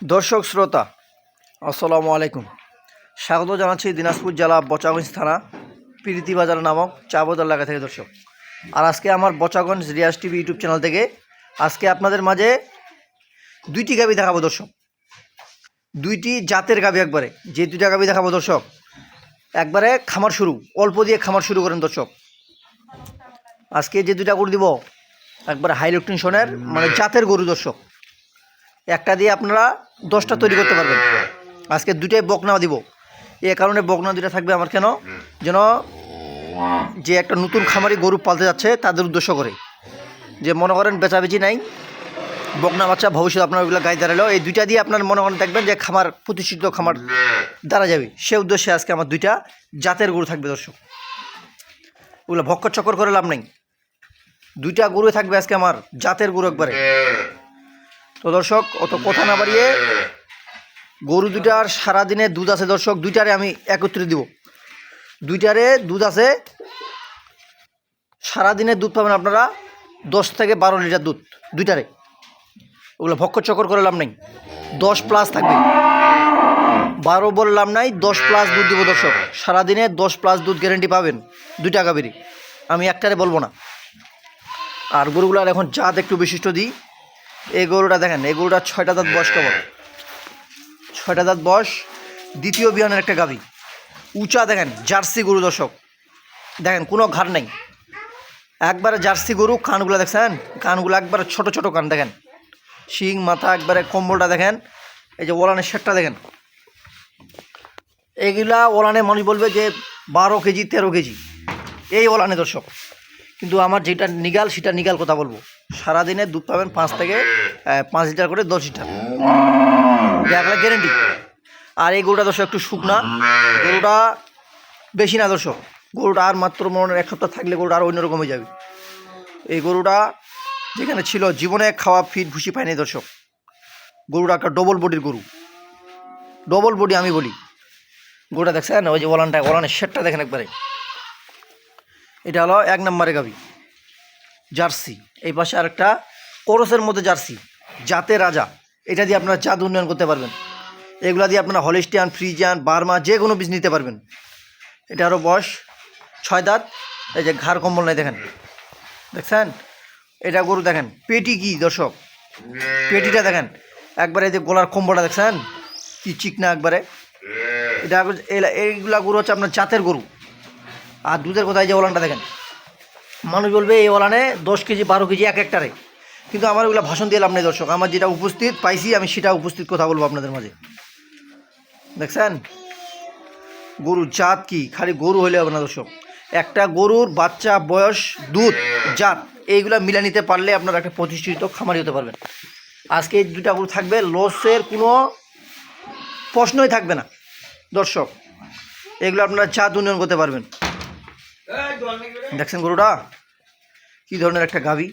দর্শক শ্রোতা আসসালামু আলাইকুম। স্বাগত জানাচ্ছি দিনাজপুর জেলা বচাগঞ্জ থানা প্রীতি বাজার নামক চা বাজার এলাকা থেকে। দর্শক, আর আজকে আমার Bachaganj Riyaz TV YouTube channel থেকে আজকে আপনাদের মাঝে দুইটি গাভী দেখাবো। দর্শক, দুইটি জাতের গাভী, একবারে যে দুইটা গাভী দেখাবো দর্শক, একবারে খামার শুরু, অল্প দিয়ে খামার শুরু করেন দর্শক। আজকে যে দুইটা গরু দিব একবার হাইলোকটেনশনের মানে জাতের গরু দর্শক, একটা দিয়ে আপনারা 10টা তৈরি করতে পারবেন। আজকে দুইটাই বকনা দিব, এ কারণে বকনা দুইটা থাকবে আমার কেন, যেন যে একটা নতুন খামারি গরু পালতে যাচ্ছে তাদের উদ্দেশ্য করে, যে মনে করেন বেচাবেচি নাই, বকনা বাচ্চা ভবিষ্যৎ আপনার ওইগুলো গায়ে দাঁড়ালো, এই দুইটা দিয়ে আপনার মনে করেন দেখবেন যে খামার প্রতিষ্ঠিত খামার দাঁড়া যাবে, সে উদ্দেশ্যে আজকে আমার দুইটা জাতের গরু থাকবে দর্শক। ওগুলো ভক্কর চক্কর করে লাভ নেই, দুইটা গরু থাকবে আজকে আমার জাতের গরু একবারে। তো দর্শক, অত কথা না বাড়িয়ে, গরু দুইটার সারাদিনে দুধ আছে দর্শক, দুইটারে আমি একত্রে দিব। দুইটারে দুধ আছে, সারাদিনে দুধ পাবেন আপনারা 10 থেকে 12 লিটার দুধ দুইটারে। ওগুলো ভক্কর চক্কর করে লাভ নেই, 10+ থাকবে, 12 বলে লাভ নাই, 10+ দুধ দিব দর্শক। সারাদিনে 10+ দুধ গ্যারেন্টি পাবেন দুইটা গাভীরই, আমি একটারে বলবো না। আর গরুগুলার এখন জাত একটু বিশিষ্ট দিই। এই গরুটা দেখেন, এই গরুটা 6টা দাঁত বয়স, কেবল 6টা দাঁত বয়স, দ্বিতীয় বিয়ানের একটা গাভী, উঁচা দেখেন, জার্সি গরু দর্শক, দেখেন কোনো ঘাড় নেই, একবারে জার্সি গরু। কানগুলো দেখছেন, কানগুলো একবারে ছোট ছোট কান দেখেন, শিং মাথা একবারে, কম্বলটা দেখেন, এই যে ওলানের শেটটা দেখেন, এগুলা ওলানে মানুষ বলবে যে 12 কেজি 13 কেজি এই ওলানে দর্শক। কিন্তু আমার যেটা নিগাল সেটা নিগাল কথা বলবো, সারাদিনে দুধ পাবেন 5 থেকে 5 লিটার করে, 10 লিটার দেখলে গ্যারেন্টি। আর এই গরুটা দর্শক একটু শুকনা, গরুটা বেশি না দর্শক, গরুটা আর মাত্র মনে 1 সপ্তাহ থাকলে গরুটা আর অন্যরকম হয়ে যাবে। এই গরুটা যেখানে ছিল জীবনে খাওয়া ফিট ভুসি পায়নি দর্শক। গরুটা একটা ডবল বডির গরু, ডবল বডি আমি বলি। গরুটা দেখছেন, ওই যে ওলানের শেটটা দেখেন একবারে, এটা হলো 1 নম্বরে গাভী জার্সি। এই পাশে আরেকটা করসের মধ্যে জার্সি, জাতে রাজা, এটা দিয়ে আপনারা জাত উন্নয়ন করতে পারবেন। এগুলা দিয়ে আপনারা হলিস্টিয়ান, ফ্রিজিয়ান, বার্মা যে কোনো বীজ নিতে পারবেন। এটা আরও বয়স 6 দাঁত, এই যে ঘাড় কম্বল নাই দেখেন, দেখছেন এটা গরু দেখেন, পেটি কি দর্শক, পেটিটা দেখেন একবারে, এই যে গলার কম্বলটা দেখছেন কি চিকনা একবারে। এটা এইগুলা গরু হচ্ছে আপনার জাতের গরু। আর দুধের কোথায় যে ওলানটা দেখেন, মানুষ বলবে এই ওলানে 10 কেজি 12 কেজি এক একটারে, কিন্তু আমার ওগুলো ভাষণ দিয়ে লাভ নেই দর্শক। আমার যেটা উপস্থিত পাইছি আমি সেটা উপস্থিত কথা বলবো আপনাদের মাঝে। দেখছেন গরুর জাত কি, খালি গরু হলে হবে না দর্শক, একটা গরুর বাচ্চা, বয়স, দুধ, জাত এইগুলা মিলা নিতে পারলে আপনারা একটা প্রতিষ্ঠিত খামারি হতে পারবেন। আজকে এই দুটা গরু থাকবে, লসের কোনো প্রশ্নই থাকবে না দর্শক, এগুলো আপনারা জাত উন্নয়ন করতে পারবেন। দেখছেন গরুটা কি ধরনের একটা গাভী,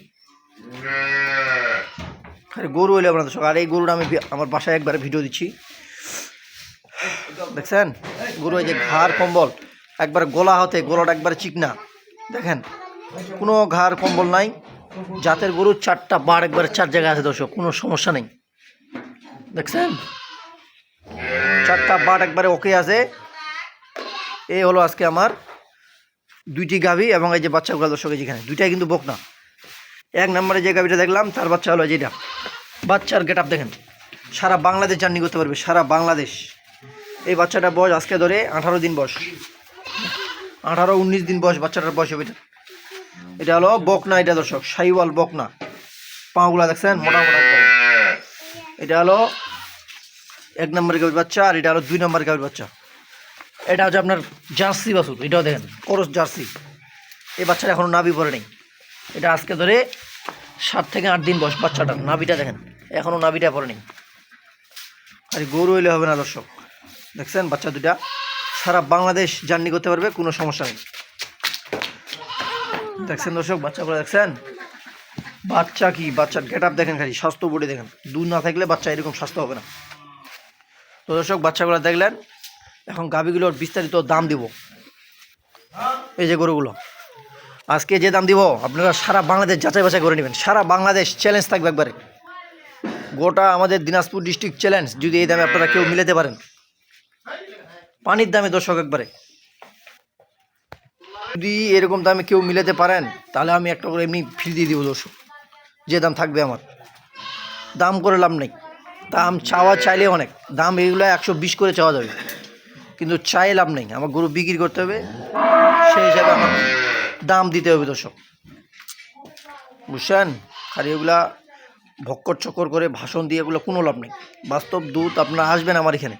আরে গরু হইলে আপনার দর্শক। আর এই গরুটা আমি আমার বাসায় একবারে ভিডিও দিচ্ছি, দেখছেন গরু, এই যে ঘাড় কম্বল একবার, গলা হতে গলাটা একবারে চিকনা দেখেন, কোনো ঘাড় কম্বল নাই। জাতের গরু, 4টা বার একবারে 4 জায়গায় আছে দর্শক, কোনো সমস্যা নেই। দেখছেন 4টা বার একবারে ওকে আছে। এই হলো আজকে আমার দুইটি গাভী, এবং এই যে বাচ্চাগুলো দর্শক, যেখানে দুইটাই কিন্তু বকনা। 1 নম্বরে যে গাভীটা দেখলাম তার বাচ্চা হলো যেটা, বাচ্চার গেট আপ দেখেন, সারা বাংলাদেশ জার্নি করতে পারবে, সারা বাংলাদেশ। এই বাচ্চাটার বয়স আজকে ধরে 18 দিন বয়স, 18-19 দিন বয়স বাচ্চাটার বয়স হবে। এটা হলো বকনা, এটা দর্শক শাহিওয়াল বকনা, পাগুলা দেখছেন মোটা মোটা। এটা হলো 1 নম্বরের গাভীর বাচ্চা, আর এটা হলো 2 নম্বরের গাভীর বাচ্চা। এটা হচ্ছে আপনার জার্সি বাছুর, এটাও দেখেন করস জার্সি। এই বাচ্চাটা এখনও নাভি পড়ে নেই, এটা আজকে ধরে 7 থেকে 8 দিন বয়স বাচ্চাটার। নাভিটা দেখেন এখনও নাভিটা পড়ে নেই। আর গরু হইলে হবে না দর্শক, দেখছেন বাচ্চা দুটা সারা বাংলাদেশ জার্নি করতে পারবে, কোনো সমস্যা নেই। দেখছেন দর্শক বাচ্চাগুলো, দেখছেন বাচ্চা কি, বাচ্চার গেট আপ দেখেন, খালি স্বাস্থ্য বডি দেখেন, দুধ না থাকলে বাচ্চা এরকম স্বাস্থ্য হবে না। তো দর্শক বাচ্চাগুলো দেখলেন, এখন গাভীগুলোর বিস্তারিত দাম দিব। এই যে গরুগুলো আজকে যে দাম দিব আপনারা সারা বাংলাদেশ যাচাই বাছাই করে নেবেন, সারা বাংলাদেশ চ্যালেঞ্জ থাকবে একবারে। গোটা আমাদের দিনাজপুর ডিস্ট্রিক্ট চ্যালেঞ্জ, যদি এই দামে আপনারা কেউ মিলাতে পারেন, পানির দামে দর্শক একবারে, যদি এরকম দামে কেউ মিলাতে পারেন তাহলে আমি একটা করে এমনি ফ্রি দিয়ে দিব দর্শক, যে দাম থাকবে আমার। দাম করে লাভ নেই, দাম চাইলে অনেক দাম, এগুলো 120 করে চাওয়া যাবে, কিন্তু চাই লাভ নেই, আমার গরু বিক্রি করতে হবে, সেই হিসাবে আমার দাম দিতে হবে দর্শক, বুঝছেন। খালি এগুলা ভক্কর চক্কর করে ভাষণ দিয়ে এগুলো কোনো লাভ নেই। বাস্তব দুধ আপনারা আসবেন আমার এখানে,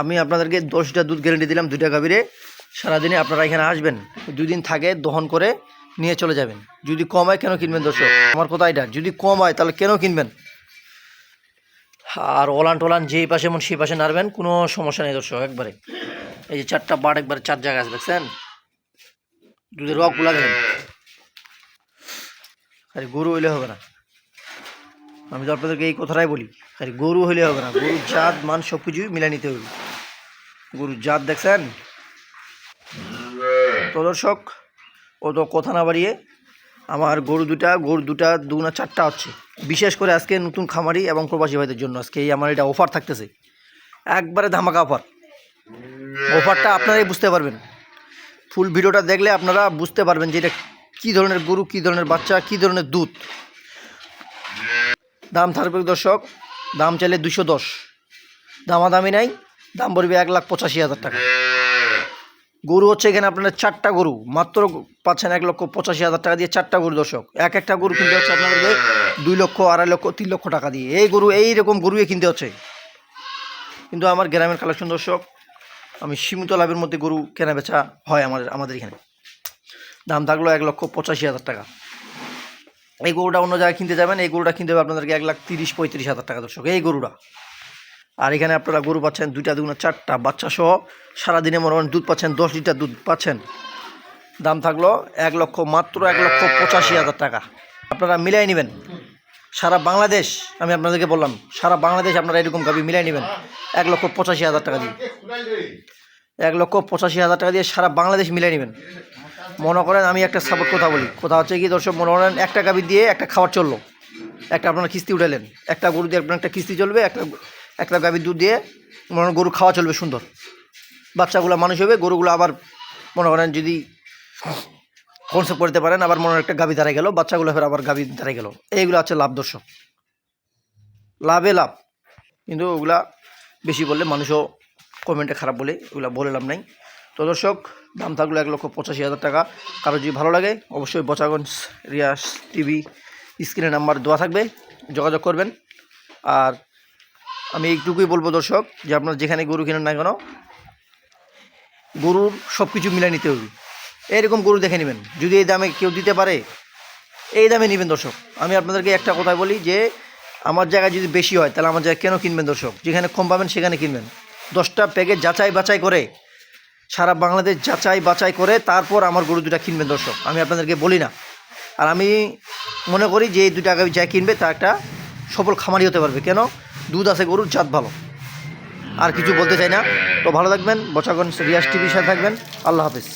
আমি আপনাদেরকে 10টা দুধ গ্যারেন্টি দিলাম, 2টা গাভীরে। সারাদিনে আপনারা এখানে আসবেন, 2 দিন থাকে দহন করে নিয়ে চলে যাবেন। যদি কম হয় কেন কিনবেন দর্শক, আমার কথা এটা, যদি কম হয় তাহলে কেন কিনবেন। আর ওলান টোলান যেই পাশে মন সেই পাশে নাড়বেন, কোনো সমস্যা নেই দর্শক একবারে। এই যে 4টা বাট একবারে 4 জায়গায় আছে, দেখছেন দুধের রকগুলা দেখেন। খালি গরু হইলে হবে না, আমি তো আপনাদেরকে এই কথাটাই বলি, খালি গরু হইলে হবে না, গরুর জাত মান সব কিছুই মিলাই নিতে হবে। গরুর জাত দেখছেন তো দর্শক, ও তো কথা না বাড়িয়ে আমার গরু দুটা 2 না 4টা হচ্ছে। বিশেষ করে আজকে নতুন খামারি এবং প্রবাসী ভাইদের জন্য আজকে এই আমার এটা অফার থাকতেছে, একবারে ধামাকা অফার। অফারটা আপনারাই বুঝতে পারবেন, ফুল ভিডিওটা দেখলে আপনারা বুঝতে পারবেন যে এটা কী ধরনের গরু, কী ধরনের বাচ্চা, কী ধরনের দুধ। দাম থাকবে দর্শক, দাম চাইলে 210, দামাদামি নাই, দাম পড়বে 1,85,000 টাকা। গরু হচ্ছে এখানে আপনারা 4টা গরু মাত্র পাচ্ছেন 1,85,000 টাকা দিয়ে, 4টা গরু দর্শক। একটা গরু কিনতে হচ্ছে আপনাদেরকে 2 লক্ষ, 2.5 লক্ষ, 3 লক্ষ টাকা দিয়ে। এইরকম গরুই কিনতে হচ্ছে। কিন্তু আমার গ্রামের কালেকশন দর্শক, আমি সীমিত লাভের মধ্যে গরু কেনা বেচা হয় আমাদের এখানে। দাম থাকলো 1,85,000 টাকা। এই গরুটা অন্য জায়গায় কিনতে যাবেন, এই গরুটা কিনতে হবে আপনাদেরকে 1,30,000-35,000 টাকা দর্শক, এই গরুটা। আর এখানে আপনারা গরু পাচ্ছেন 2টা 2 না 4টা বাচ্চা সহ, সারাদিনে মনে করেন দুধ পাচ্ছেন 10 লিটার দুধ পাচ্ছেন। দাম থাকলো মাত্র 1,85,000 টাকা। আপনারা মিলাই নেবেন সারা বাংলাদেশ, আমি আপনাদেরকে বললাম সারা বাংলাদেশ আপনারা এরকম গাভী মিলাই নেবেন 1,85,000 টাকা দিয়ে, 1,85,000 টাকা দিয়ে সারা বাংলাদেশ মিলাই নেবেন। মনে করেন আমি একটা সাপোর্ট কথা বলি, কথা হচ্ছে কি দর্শক, মনে করেন একটা গাভী দিয়ে একটা খাবার চললো, একটা আপনারা কিস্তি উঠালেন, একটা গরু দিয়ে আপনার একটা কিস্তি চলবে, একটা গাভীর দুধ দিয়ে মনে করেন গরু খাওয়া চলবে সুন্দর, বাচ্চাগুলো মানুষ হবে, গরুগুলো আবার মনে করেন যদি কনসেপ্ট করতে পারেন, আবার মনে হয় একটা গাভী দাঁড়ায় গেল, বাচ্চাগুলো ফের আবার গাভী দাঁড়ায় গেল, এইগুলো হচ্ছে লাভ দর্শক, লাভে লাভ। কিন্তু ওগুলা বেশি বললে মানুষও কমেন্টে খারাপ বলে, ওগুলো বলে লাভ নাই। তো দর্শক, দাম থাকলো 1,85,000 টাকা। কারো যদি ভালো লাগে অবশ্যই বচাগঞ্জ রিয়াস টিভি স্ক্রিনে নাম্বার দেওয়া থাকবে, যোগাযোগ করবেন। আর আমি এইটুকুই বলবো দর্শক, যে আপনার যেখানে গরু কিনেন না কেন, গরুর সব কিছু মিলাই নিতে হবে। এরকম গরু দেখে নেবেন, যদি এই দামে কেউ দিতে পারে এই দামে নেবেন দর্শক। আমি আপনাদেরকে একটা কথা বলি, যে আমার জায়গায় যদি বেশি হয় তাহলে আমার জায়গায় কেন কিনবেন দর্শক, যেখানে কম পাবেন সেখানে কিনবেন। 10টা প্যাকেট যাচাই বাছাই করে, সারা বাংলাদেশ যাচাই বাছাই করে তারপর আমার গরু দুটা কিনবেন দর্শক, আমি আপনাদেরকে বলি না। আর আমি মনে করি যে এই 2 টাকা যা কিনবে তা একটা সফল খামারি হতে পারবে, কেন দুধ আছে, গরুর জাত ভালো। আর কিছু বলতে চাই না। তো ভালো থাকবেন, বচাগঞ্জ রিয়াস টিভির সাথে থাকবেন। আল্লাহ হাফেজ।